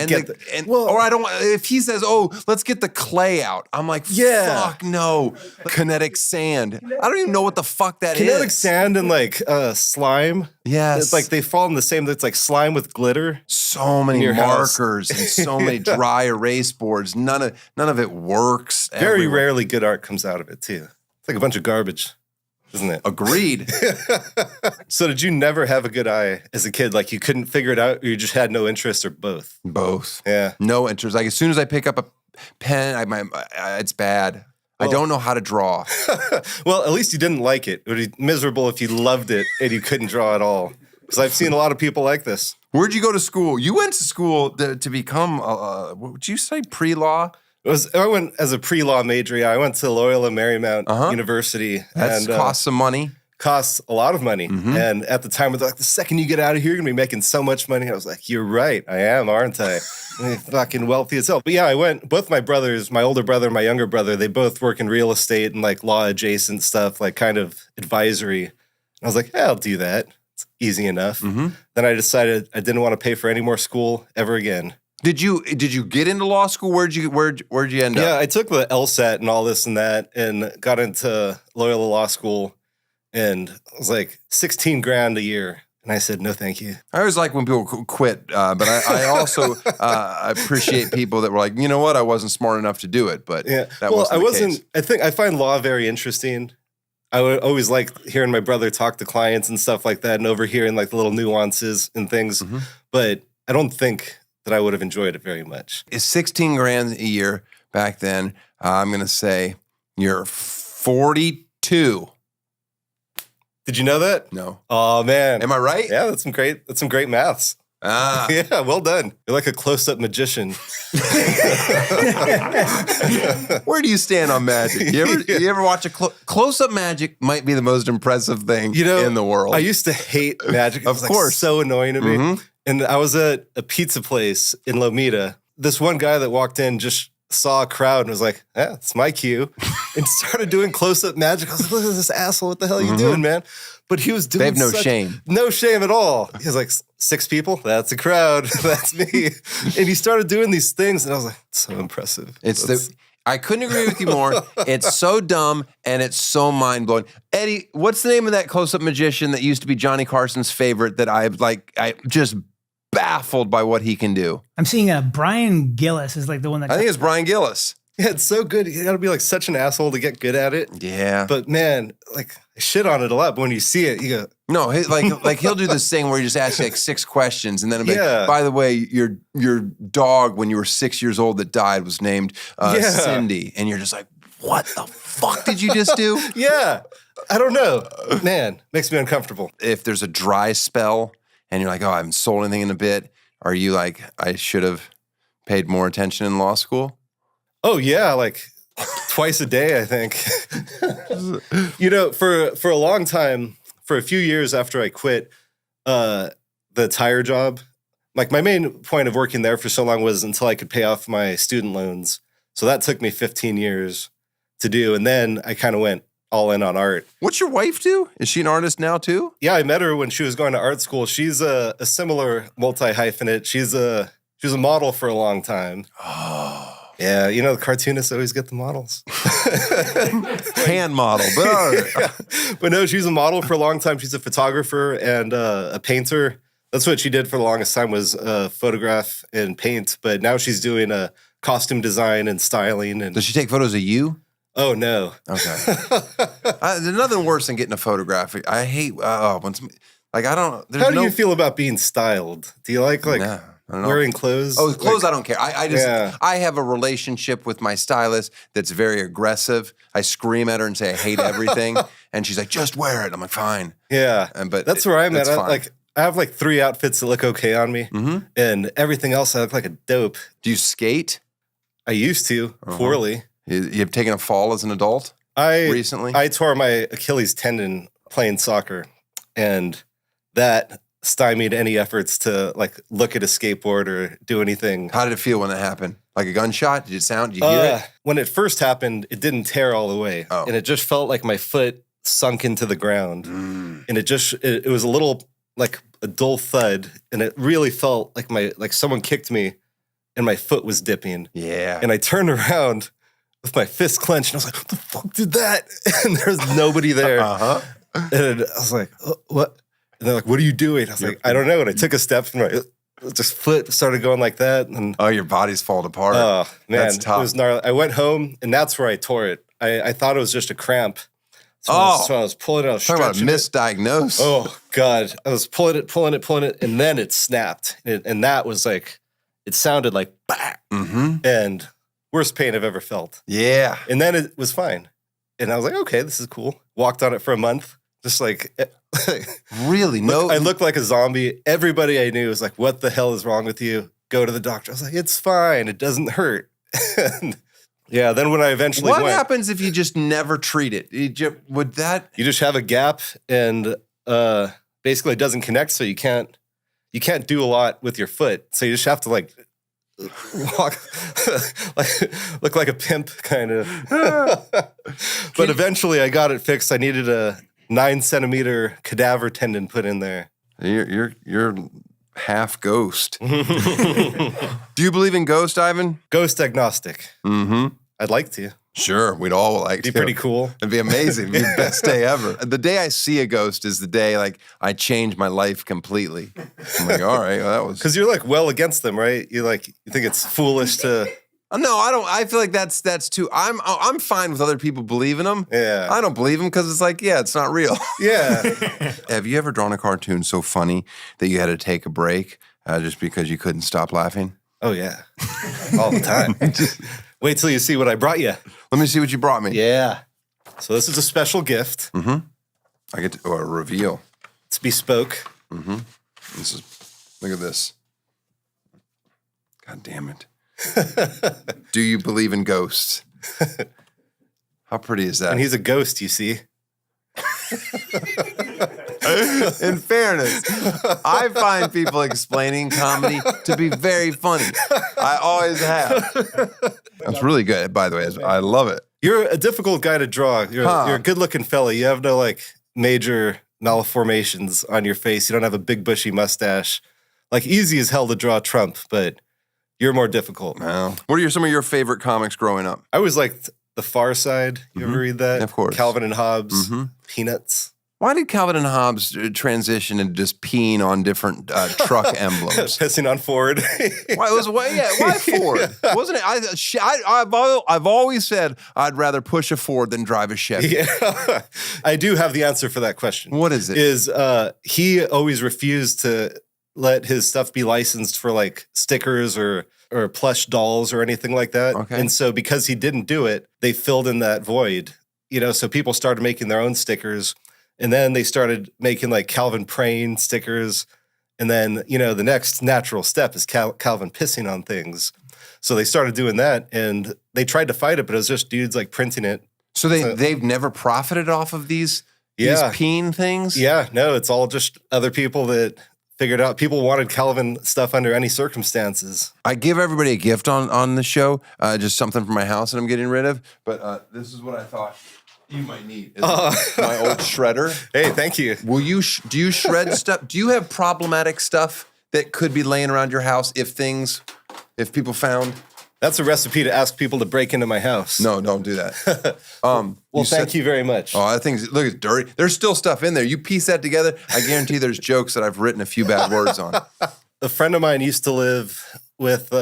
A: Or I don't. If he says, "Oh, let's get the clay out," I'm like, "Fuck no!" Kinetic sand. I don't even know what the fuck that is.
B: Kinetic sand and like slime.
A: Yes.
B: It's like they fall in the same. It's like slime with glitter.
A: So many
B: your house.
A: markers and so many dry erase boards. None of it works.
B: Very
A: everywhere.
B: rarely good art comes out of it too. It's like a bunch of garbage, isn't it?
A: Agreed.
B: So did you never have a good eye as a kid? Like you couldn't figure it out, or you just had no interest, or both?
A: Both.
B: Yeah.
A: No interest. Like as soon as I pick up a pen, it's bad. I don't know how to draw.
B: Well, at least you didn't like it. It would be miserable if you loved it and you couldn't draw at all. Because I've seen a lot of people like this.
A: Where'd you go to school? You went to school to become, what would you say, pre-law?
B: I went as a pre-law major. Yeah, I went to Loyola Marymount University.
A: That costs some money.
B: Costs a lot of money. And at the time, it was like, the second you get out of here, you're going to be making so much money. I was like, you're right. I am, aren't I? I'm fucking wealthy as hell. But yeah, I went, both my brothers, my older brother and my younger brother, they both work in real estate and like law adjacent stuff, like kind of advisory. And I was like, yeah, I'll do that. It's easy enough. Then I decided I didn't want to pay for any more school ever again. Did you
A: get into law school? Where'd you end up?
B: Yeah, I took the LSAT and all this and that and got into Loyola Law School. And it was like $16,000 a year. And I said, no, thank you.
A: I always like when people quit, but I also appreciate people that were like, you know what, I wasn't smart enough to do it. But
B: yeah,
A: that wasn't the case.
B: I think I find law very interesting. I would always like hearing my brother talk to clients and stuff like that and overhearing like the little nuances and things. But I don't think that I would have enjoyed it very much.
A: It's $16,000 a year back then. I'm going to say you're 42.
B: Did you know that?
A: No.
B: Oh man.
A: Am I right?
B: Yeah, that's some great maths. Yeah, well done. You're like a close-up magician.
A: Where do you stand on magic? You ever watch a close-up magic? Might be the most impressive thing in the world.
B: I used to hate magic. It was
A: Of course.
B: so annoying to me. And I was at a pizza place in Lomita. This one guy that walked in just saw a crowd and was like, it's my cue. And started doing close-up magic. I was like, look at this asshole. What the hell are you doing, man? But he was doing
A: They have no shame.
B: No shame at all. He was like, 6 people? That's a crowd. That's me. And he started doing these things. And I was like, so impressive.
A: I couldn't agree with you more. It's so dumb and it's so mind-blowing. Eddie, what's the name of that close-up magician that used to be Johnny Carson's favorite that I just baffled by what he can do?
C: I'm seeing Brian Gillis is like the one that.
A: I think it's Brian Gillis.
B: Yeah, it's so good. You got to be like such an asshole to get good at it.
A: Yeah.
B: But man, like I shit on it a lot. But when you see it, you go,
A: no, like he'll do this thing where he just asks you like 6 questions, and then it'll be like, by the way, your dog when you were 6 years old that died was named Cindy, and you're just like, what the fuck did you just do?
B: Yeah, I don't know, man, makes me uncomfortable.
A: If there's a dry spell and you're like, oh, I haven't sold anything in a bit, are you like, I should have paid more attention in law school?
B: Oh yeah, like twice a day, I think. For a long time, for a few years after I quit the tire job, like my main point of working there for so long was until I could pay off my student loans. So that took me 15 years to do. And then I kind of went all in on art.
A: What's your wife do? Is she an artist now too?
B: Yeah, I met her when she was going to art school. She's a similar multi-hyphenate. She was a model for a long time. Oh. Yeah, the cartoonists always get the models.
A: Hand model. But,
B: yeah. But no, she's a model for a long time. She's a photographer and a painter. That's what she did for the longest time was photograph and paint. But now she's doing costume design and styling. And
A: does she take photos of you?
B: Oh, no.
A: Okay. There's nothing worse than getting a photograph. I hate, How
B: do you feel about being styled? Do you like
A: Nah.
B: wearing clothes?
A: Oh, clothes, I don't care. I have a relationship with my stylist that's very aggressive. I scream at her and say I hate everything. And she's like, just wear it. I'm like, fine.
B: Yeah.
A: But
B: that's where I'm at. I have like 3 outfits that look okay on me. And everything else, I look like a dope.
A: Do you skate?
B: I used to, poorly.
A: You've taken a fall as an adult recently?
B: I tore my Achilles tendon playing soccer. And that stymied any efforts to like look at a skateboard or do anything.
A: How did it feel when it happened? Like a gunshot? Did it sound? Did you hear it?
B: When it first happened, it didn't tear all the way.
A: Oh.
B: And it just felt like my foot sunk into the ground. And it was a little like a dull thud. And it really felt like someone kicked me and my foot was dipping.
A: Yeah.
B: And I turned around with my fist clenched and I was like, what the fuck did that? And there's nobody there. And I was like, what? And they're like, what are you doing? I was like, I don't know. And I took a step and my foot started going like that. And
A: your body's falling apart.
B: Oh, man.
A: That's tough.
B: It was gnarly. I went home and that's where I tore it. I thought it was just a cramp. So I was pulling it out.
A: Talking about a misdiagnosed.
B: Oh, God. I was pulling it. And then it snapped. And that was like, it sounded like, bah. And worst pain I've ever felt.
A: Yeah.
B: And then it was fine. And I was like, okay, this is cool. Walked on it for a month. Just like
A: Really? No.
B: I looked like a zombie. Everybody I knew was like, what the hell is wrong with you? Go to the doctor. I was like, it's fine. It doesn't hurt. And yeah, then when I eventually
A: what
B: went,
A: happens if you just never treat it? Would that?
B: you just have a gap and basically it doesn't connect, so you can't do a lot with your foot. So you just have to like walk, look like a pimp kind of. But eventually I got it fixed. I needed a 9-centimeter cadaver tendon put in there.
A: You're half ghost. Do you believe in ghost, Ivan?
B: Ghost agnostic.
A: Mm-hmm.
B: I'd like to.
A: Sure, we'd all like to.
B: Be pretty cool.
A: It'd be amazing. It'd be the best day ever. The day I see a ghost is the day like I change my life completely. I'm like, all right, well, that was
B: Because you're like well against them, right? You think it's foolish to.
A: No, I don't. I feel like that's too. I'm fine with other people believing them.
B: Yeah.
A: I don't believe them because it's like, yeah, it's not real.
B: Yeah.
A: Have you ever drawn a cartoon so funny that you had to take a break just because you couldn't stop laughing?
B: Oh yeah. All the time. Wait till you see what I brought you.
A: Let me see what you brought me.
B: Yeah. So this is a special gift.
A: I get to a reveal.
B: It's bespoke.
A: This is. Look at this. God damn it. Do you believe in ghosts? How pretty is that?
B: And he's a ghost, you see.
A: In fairness, I find people explaining comedy to be very funny. I always have. That's really good, by the way. I love it.
B: You're a difficult guy to draw. You're a good-looking fella. You have no like major malformations on your face. You don't have a big bushy mustache. Like easy as hell to draw Trump, but you're more difficult.
A: Wow. What are some of your favorite comics growing up?
B: I was like The Far Side. You ever read that?
A: Of course.
B: Calvin and Hobbes. Peanuts.
A: Why did Calvin and Hobbes transition into just peeing on different truck emblems?
B: Pissing on Ford.
A: Why Ford? Wasn't it? I've always said I'd rather push a Ford than drive a Chevy.
B: Yeah. I do have the answer for that question.
A: What is it?
B: He always refused to let his stuff be licensed for like stickers or plush dolls or anything like that.
A: Okay.
B: And so because he didn't do it, they filled in that void. So people started making their own stickers. And then they started making like Calvin praying stickers. And then, the next natural step is Calvin pissing on things. So they started doing that and they tried to fight it, but it was just dudes like printing it.
A: So they've never profited off of these peeing things?
B: Yeah, no, it's all just other people that figured out people wanted Calvin stuff under any circumstances.
A: I give everybody a gift on the show, just something from my house that I'm getting rid of. But this is what I thought you might need. It's my old shredder.
B: Hey, thank you.
A: Will you? Do you shred stuff? Do you have problematic stuff that could be laying around your house if people found?
B: That's a recipe to ask people to break into my house.
A: No, don't do that.
B: Thank you very much.
A: Oh, that thing's look, it's dirty. There's still stuff in there. You piece that together, I guarantee there's jokes that I've written a few bad words on.
B: A friend of mine used to live with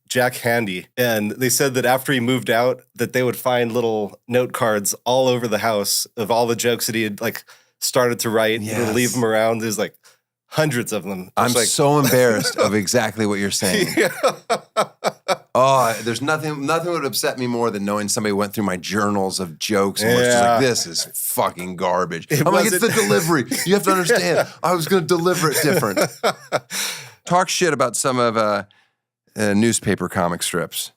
B: Jack Handy, and they said that after he moved out, that they would find little note cards all over the house of all the jokes that he had like started to write. Yes. He would leave them around. There's like hundreds of them.
A: I'm so embarrassed of exactly what you're saying. Oh, there's nothing would upset me more than knowing somebody went through my journals of jokes and was just like, this is fucking garbage. I'm like, it's the delivery. You have to understand. I was going to deliver it different. Talk shit about some of newspaper comic strips.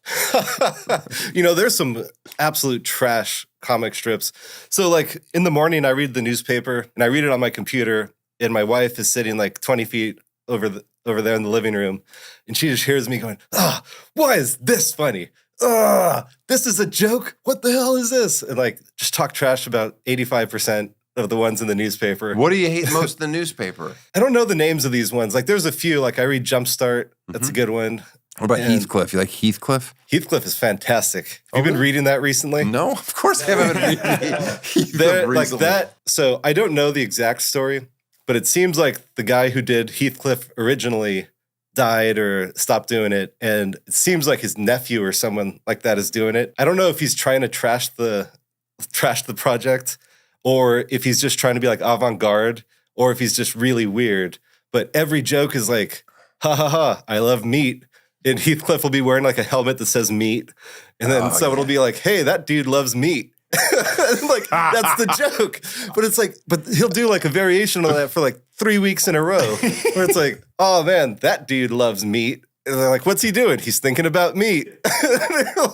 B: There's some absolute trash comic strips. So like in the morning, I read the newspaper and I read it on my computer, and my wife is sitting like 20 feet over there in the living room, and she just hears me going, why is this funny? This is a joke? What the hell is this? And like just talk trash about 85% of the ones in the newspaper.
A: What do you hate most in the newspaper?
B: I don't know the names of these ones. Like there's a few, like I read Jumpstart. That's a good one.
A: What about Heathcliff? You like Heathcliff?
B: Heathcliff is fantastic. Have you been reading that recently?
A: No, of course I haven't been reading Heathcliff recently.
B: Like that. So I don't know the exact story, but it seems like the guy who did Heathcliff originally died or stopped doing it. And it seems like his nephew or someone like that is doing it. I don't know if he's trying to trash the project, or if he's just trying to be like avant-garde, or if he's just really weird. But every joke is like, ha ha ha, I love meat. And Heathcliff will be wearing like a helmet that says meat. And then someone will be like, hey, that dude loves meat. Like, that's the joke. But it's like, but he'll do like a variation of that for like 3 weeks in a row where it's like, oh man, that dude loves meat. And they're like, what's he doing? He's thinking about meat.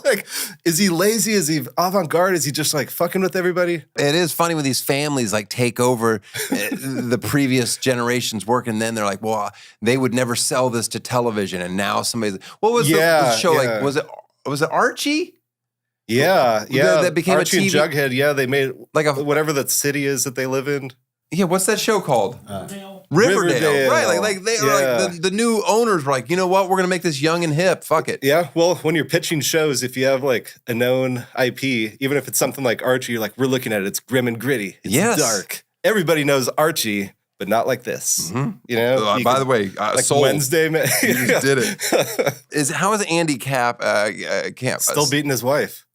B: Like, is he lazy? Is he avant-garde? Is he just like fucking with everybody?
A: It is funny when these families like take over the previous generation's work, and then they're like, well, they would never sell this to television. And now somebody's, what was the show?
B: Yeah.
A: Like, was it Archie?
B: Yeah.
A: That became
B: Archie
A: a TV.
B: and Jughead. Yeah, they made
A: Like
B: whatever that city is that they live in.
A: Yeah, what's that show called? Riverdale. Right, like they like the new owners were like, you know what, we're gonna make this young and hip. Fuck it.
B: Yeah, well, when you're pitching shows, if you have like a known IP, even if it's something like Archie, you're like, we're looking at it, it's grim and gritty, it's dark. Everybody knows Archie, but not like this. You know.
A: By the way,
B: like
A: sold.
B: Wednesday, man.
A: You just did it. How is Andy Camp?
B: Still beating his wife.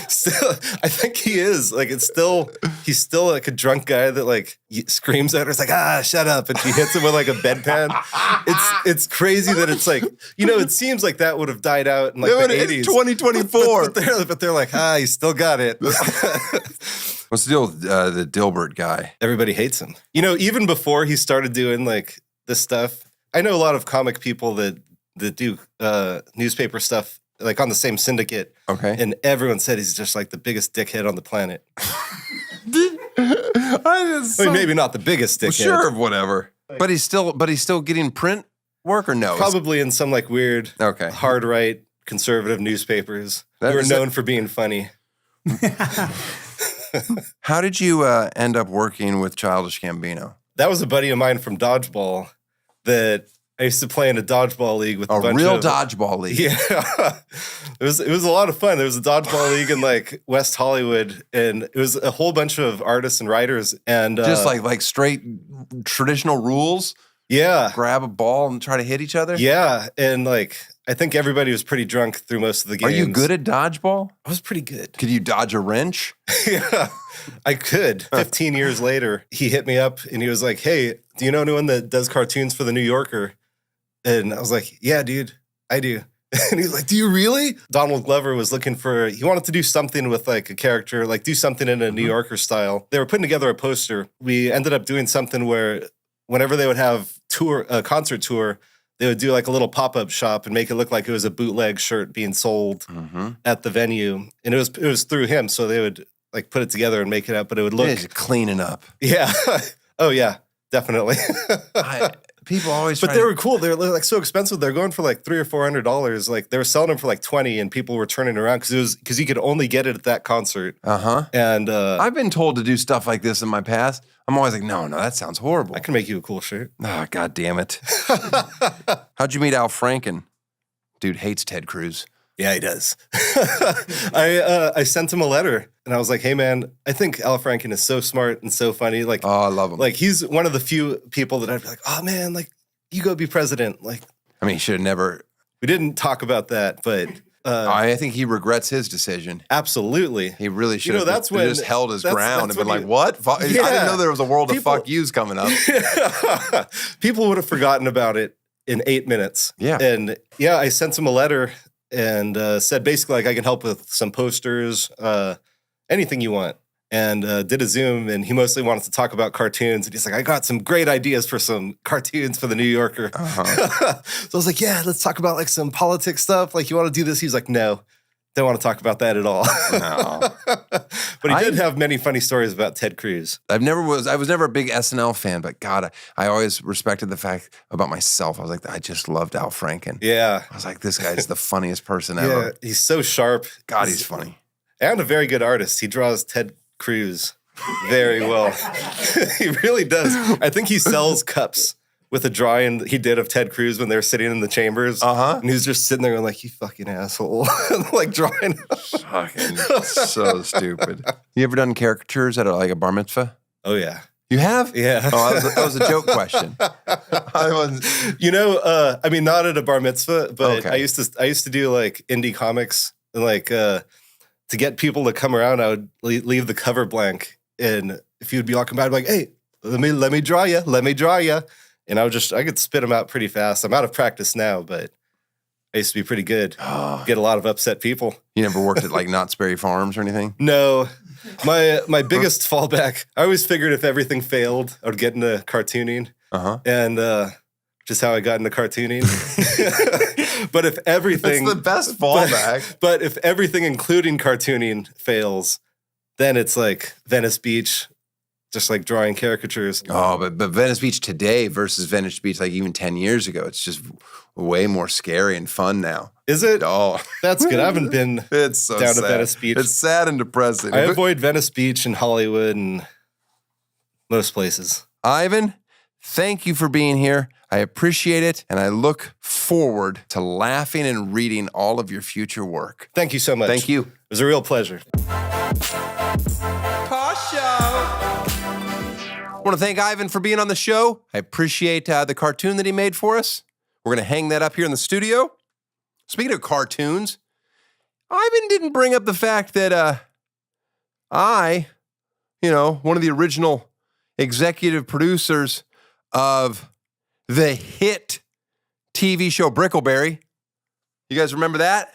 B: Still, I think he is like he's still like a drunk guy that like screams at her. It's like, shut up, and she hits him with like a bedpan. It's crazy that it's like, you know, it seems like that would have died out in like the 80s.
A: 2024.
B: But they're like, you still got it.
A: What's the deal with the Dilbert guy?
B: Everybody hates him. You know, even before he started doing like this stuff, I know a lot of comic people that do newspaper stuff like on the same syndicate.
A: Okay.
B: And everyone said he's just like the biggest dickhead on the planet.
A: I
B: mean, maybe not the biggest dickhead.
A: Sure, whatever. But he's still getting print work or no?
B: Probably in some like weird, hard right conservative newspapers who are known for being funny.
A: How did you end up working with Childish Gambino?
B: That was a buddy of mine from Dodgeball that I used to play in a dodgeball league with a bunch
A: real
B: of,
A: dodgeball league.
B: Yeah, it was a lot of fun. There was a dodgeball league in like West Hollywood, and it was a whole bunch of artists and writers, and
A: just like straight traditional rules.
B: Yeah,
A: grab a ball and try to hit each other.
B: Yeah, and like I think everybody was pretty drunk through most of the games.
A: Are you good at dodgeball?
B: I was pretty good.
A: Could you dodge a wrench?
B: Yeah, I could. 15 years later, he hit me up and he was like, "Hey, do you know anyone that does cartoons for the New Yorker?" And I was like, yeah, dude, I do. And he's like, do you really? Donald Glover was he wanted to do something with like a character, like do something in a New Yorker style. They were putting together a poster. We ended up doing something where whenever they would have a concert tour, they would do like a little pop-up shop and make it look like it was a bootleg shirt being sold at the venue. And it was through him. So they would like put it together and make it up, but it would look
A: cleaning up.
B: Yeah. Oh yeah, definitely.
A: People always,
B: but they were cool. They were like so expensive. They're going for like $300 or $400. Like they were selling them for like $20, and people were turning around because you could only get it at that concert. And
A: I've been told to do stuff like this in my past. I'm always like, no, that sounds horrible.
B: I can make you a cool shirt.
A: Oh, God damn it! How'd you meet Al Franken? Dude hates Ted Cruz.
B: Yeah, he does. I sent him a letter and I was like, hey man, I think Al Franken is so smart and so funny. Like,
A: I love him.
B: Like he's one of the few people that I'd be like, oh man, like you go be president. Like,
A: I mean, he should have never.
B: We didn't talk about that, but
A: I think he regrets his decision.
B: Absolutely.
A: He really should have
B: that's when,
A: just held his ground and been like, what?
B: Yeah.
A: I didn't know there was a world of fuck yous coming up.
B: People would have forgotten about it in 8 minutes.
A: Yeah.
B: And yeah, I sent him a letter and said basically like I can help with some posters, anything you want. And did a Zoom, and he mostly wanted to talk about cartoons. And he's like, I got some great ideas for some cartoons for the New Yorker. So I was like, yeah, let's talk about like some politics stuff. Like, you want to do this? He's like, no, don't want to talk about that at all.
A: No.
B: But he did have many funny stories about Ted Cruz.
A: I was never a big SNL fan, but God, I always respected the fact about myself. I was like, I just loved Al Franken.
B: Yeah.
A: I was like, this guy's the funniest person ever.
B: Yeah, he's so sharp.
A: God, he's funny.
B: And a very good artist. He draws Ted Cruz very well. He really does. I think he sells cups with a drawing he did of Ted Cruz when they were sitting in the chambers. And he was just sitting there going like, you fucking asshole. Like drawing.
A: Fucking so stupid. You ever done caricatures at like a bar mitzvah?
B: Oh, yeah.
A: You have?
B: Yeah.
A: Oh, that was a joke question.
B: You know, I mean, not at a bar mitzvah, but I used to do like indie comics and like, to get people to come around, I would leave the cover blank. And if you'd be walking by, I'd be like, hey, let me draw you. And I could spit them out pretty fast. I'm out of practice now, but I used to be pretty good. Get a lot of upset people.
A: You never worked at like Knott's Berry Farms or anything?
B: No. My biggest fallback, I always figured if everything failed, I would get into cartooning. And just how I got into cartooning. But if everything...
A: That's the best fallback.
B: But if everything, including cartooning, fails, then it's like Venice Beach, just like drawing caricatures.
A: Oh, but Venice Beach today versus Venice Beach like even 10 years ago, it's just way more scary and fun now.
B: Is it?
A: Oh.
B: That's good. I haven't been
A: It's so
B: down
A: sad.
B: to Venice Beach.
A: It's sad and depressing.
B: I avoid Venice Beach and Hollywood and most places.
A: Ivan, thank you for being here. I appreciate it, and I look forward to laughing and reading all of your future work.
B: Thank you so much.
A: Thank you.
B: It was a real pleasure.
A: Tosh I want to thank Ivan for being on the show. I appreciate the cartoon that he made for us. We're going to hang that up here in the studio. Speaking of cartoons, Ivan didn't bring up the fact that one of the original executive producers of the hit TV show Brickleberry. You guys remember that?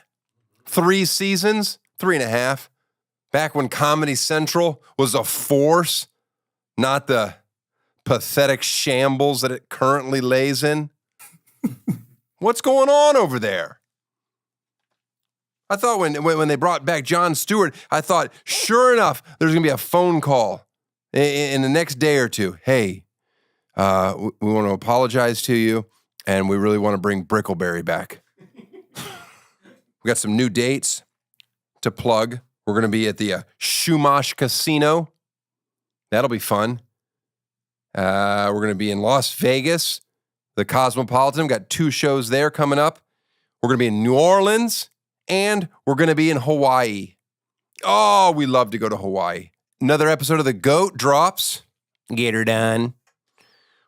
A: 3 seasons, 3.5. Back when Comedy Central was a force, not the pathetic shambles that it currently lays in. What's going on over there? I thought when they brought back Jon Stewart, I thought, sure enough, there's going to be a phone call in the next day or two. Hey, we want to apologize to you, and we really want to bring Brickleberry back. We got some new dates to plug. We're going to be at the Shumash Casino. That'll be fun. We're going to be in Las Vegas, the Cosmopolitan. We've got 2 shows there coming up. We're going to be in New Orleans, and we're going to be in Hawaii. Oh, we love to go to Hawaii. Another episode of The GOAT drops. Get her done.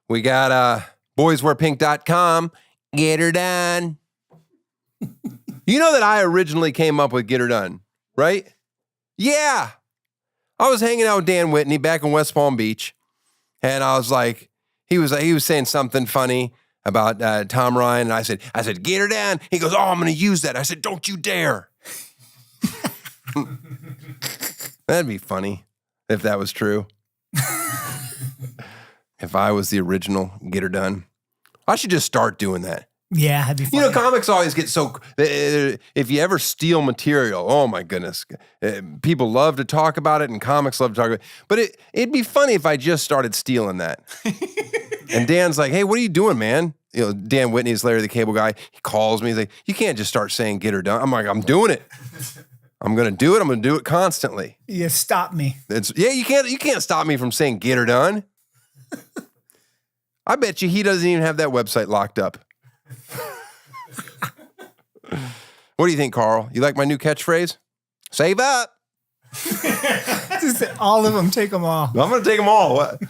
A: We got boyswearpink.com. Get her done. You know that I originally came up with Get Her Done, right? Yeah. I was hanging out with Dan Whitney back in West Palm Beach, and I was like, he was saying something funny about Tom Ryan, and I said, get her down. He goes, oh, I'm going to use that. I said, don't you dare. That'd be funny if that was true. If I was the original Get Her Done. I should just start doing that.
C: Yeah, that'd be funny.
A: You know, comics always get so... if you ever steal material, oh my goodness. People love to talk about it, and comics love to talk about it. But it'd be funny if I just started stealing that. And Dan's like, hey, what are you doing, man? You know, Dan Whitney is Larry the Cable Guy. He calls me. He's like, you can't just start saying Get Her Done. I'm like, I'm doing it. I'm going to do it. I'm going to do it constantly.
C: You stop me.
A: You can't stop me from saying Get Her Done. I bet you he doesn't even have that website locked up. What do you think, Carl? You like my new catchphrase? Save up.
C: Just all of them, take them all.
A: I'm going to take them all. What?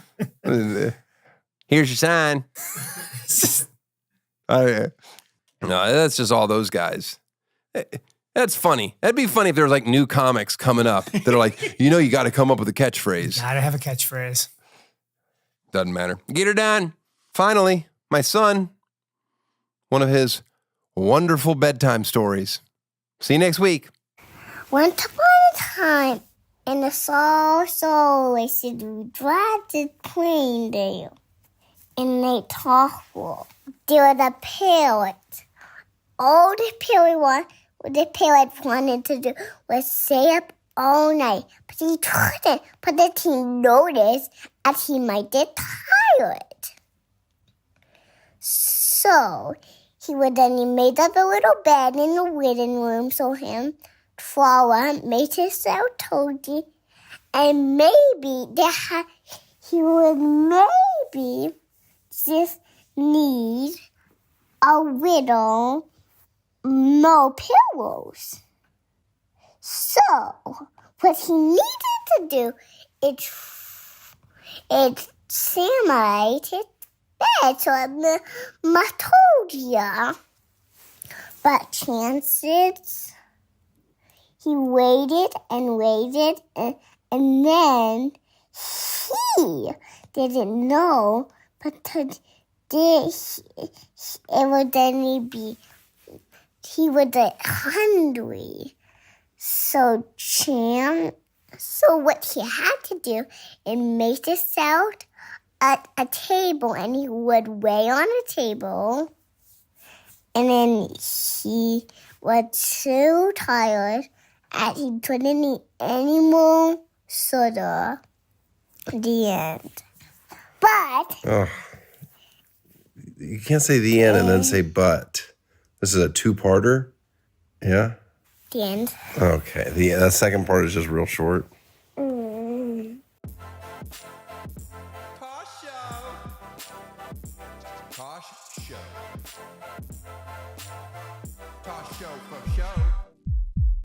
A: Here's your sign. No, that's just all those guys. That's funny. That'd be funny if there was like new comics coming up that are like, you got to come up with a catchphrase.
C: Gotta have a catchphrase.
A: Doesn't matter. Get her done. Finally, my son, one of his wonderful bedtime stories. See you next week.
E: Once upon a time, in the so wasted, we drive the plane there. And they talk for. There was a parrot. All the parrot wanted to do was stay up all night. But he couldn't, but he noticed that he might get tired. So he made up a little bed in the waiting room so him, Flora, made himself toady, and maybe he would maybe just need a little more pillows. So what he needed to do is simulate his bed so Matodia. But chances, he waited and waited, and then he didn't know, but it would then be he was hungry. So what he had to do is make himself at a table, and he would lay on a table. And then he was so tired that he couldn't eat any more soda. The end. But
A: you can't say the end and then say but. This is a two-parter? Yeah?
E: The end.
A: Okay. The second part is just real short. Tosh Show. Tosh Show. Tosh Show for show.